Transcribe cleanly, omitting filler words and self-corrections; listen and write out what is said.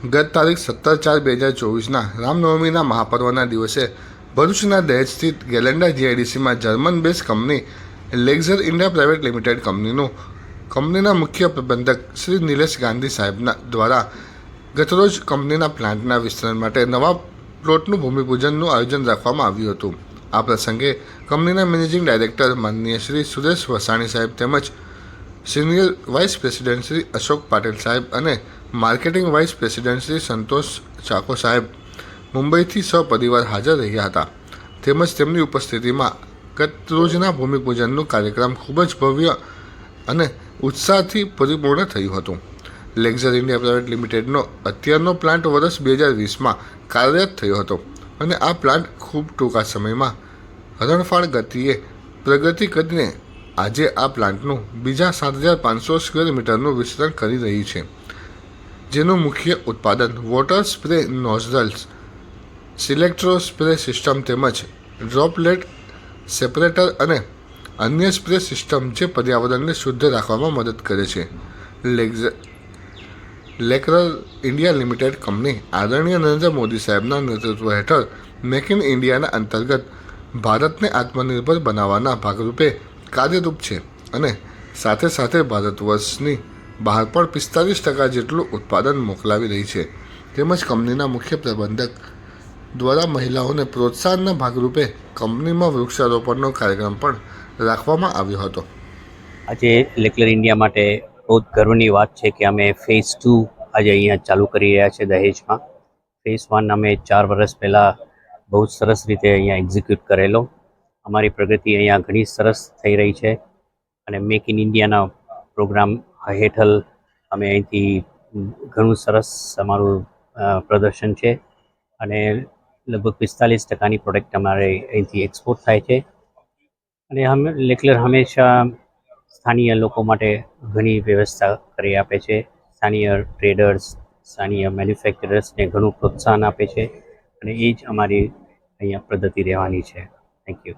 ગત તારીખ 17/4/2024ના રામનવમીના મહાપર્વના દિવસે ભરૂચના દહેજ સ્થિત ગેલેન્ડા જીઆઈડીસીમાં German base company Lanxess India private limited કંપનીના મુખ્ય પ્રબંધક શ્રી નિલેશ ગાંધી સાહેબના દ્વારા ગતરોજ કંપનીના પ્લાન્ટના વિસ્તરણ માટે નવા પ્લોટનું ભૂમિપૂજનનું આયોજન રાખવામાં આવ્યું હતું। આ પ્રસંગે કંપનીના મેનેજિંગ ડાયરેક્ટર માનનીય શ્રી સુરેશ વસાણી સાહેબ તેમજ senior vice president Shri Ashok Patil saheb અને marketing vice president Shri Santosh Chacko saheb મુંબઈથી સપરિવાર હાજર રહ્યા હતા। તેમજ તેમની ઉપસ્થિતિમાં ગત રોજના ભૂમિપૂજનનું કાર્યક્રમ ખૂબ જ ભવ્ય અને ઉત્સાહથી પરિપૂર્ણ થયું હતું। લેક્ઝર ઇન્ડિયા પ્રાઇવેટ લિમિટેડનો અત્યારનો પ્લાન્ટ વર્ષ 2020માં કાર્યરત થયો હતો અને આ પ્લાન્ટ ખૂબ ટૂંકા સમયમાં હરણફાળ ગતિએ પ્રગતિ કરીને આજે આ પ્લાન્ટનું બીજા 7,500 સ્ક્વેર મીટરનું વિસ્તરણ કરી રહી છે, જેનું મુખ્ય ઉત્પાદન water spray nozzles, સિલેક્ટ્રો spray system તેમજ ડ્રોપલેટ સેપરેટર અને અન્ય સ્પ્રે સિસ્ટમ જે પર્યાવરણને શુદ્ધ રાખવામાં મદદ કરે છે। લેક્ઝર ઇન્ડિયા લિમિટેડ કંપની આદરણીય નરેન્દ્ર મોદી સાહેબના નેતૃત્વ હેઠળ મેક ઇન ઇન્ડિયાના અંતર્ગત ભારતને આત્મનિર્ભર બનાવવાના ભાગરૂપે કાર્યરૂપ છે અને સાથે સાથે ભારત વર્ષની બહાર પણ 45% જેટલું ઉત્પાદન મોકલાવી રહી છે। તેમજ કંપનીના મુખ્ય પ્રબંધક દ્વારા મહિલાઓને પ્રોત્સાહનના ભાગરૂપે કંપનીમાં વૃક્ષારોપણનો કાર્યક્રમ પણ રાખવામાં આવ્યો હતો। આજે લેક્ઝર ઇન્ડિયા માટે બહુ જ ગર્વની વાત છે કે અમે ફેઝ 2 આજે અહીંયા ચાલુ કરી રહ્યા છે દહેજમાં। ફેઝ 1 અમે 4 વર્ષ પહેલાં બહુ સરસ રીતે અહીંયા એક્ઝિક્યુટ કરેલો। અમારી પ્રગતિ અહીંયા ઘણી સરસ થઈ રહી છે અને મેક ઇન ઇન્ડિયાના પ્રોગ્રામ હેઠળ અમે અહીંથી ઘણું સરસ અમારું પ્રદર્શન છે અને લગભગ 45%ની પ્રોડક્ટ અમારે અહીંથી એક્સપોર્ટ થાય છે અને લેક્ઝર હંમેશા સ્થાનિય લોકો માટે ઘણી વ્યવસ્થા કરી આપે છે। સ્થાનિય ટ્રેડર્સ, સ્થાનિય મેન્યુફેક્ચરર્સને ઘણું પ્રોત્સાહન આપે છે અને એ જ અમારી અહીંયા પદ્ધતિ રહેવાની છે। Thank you.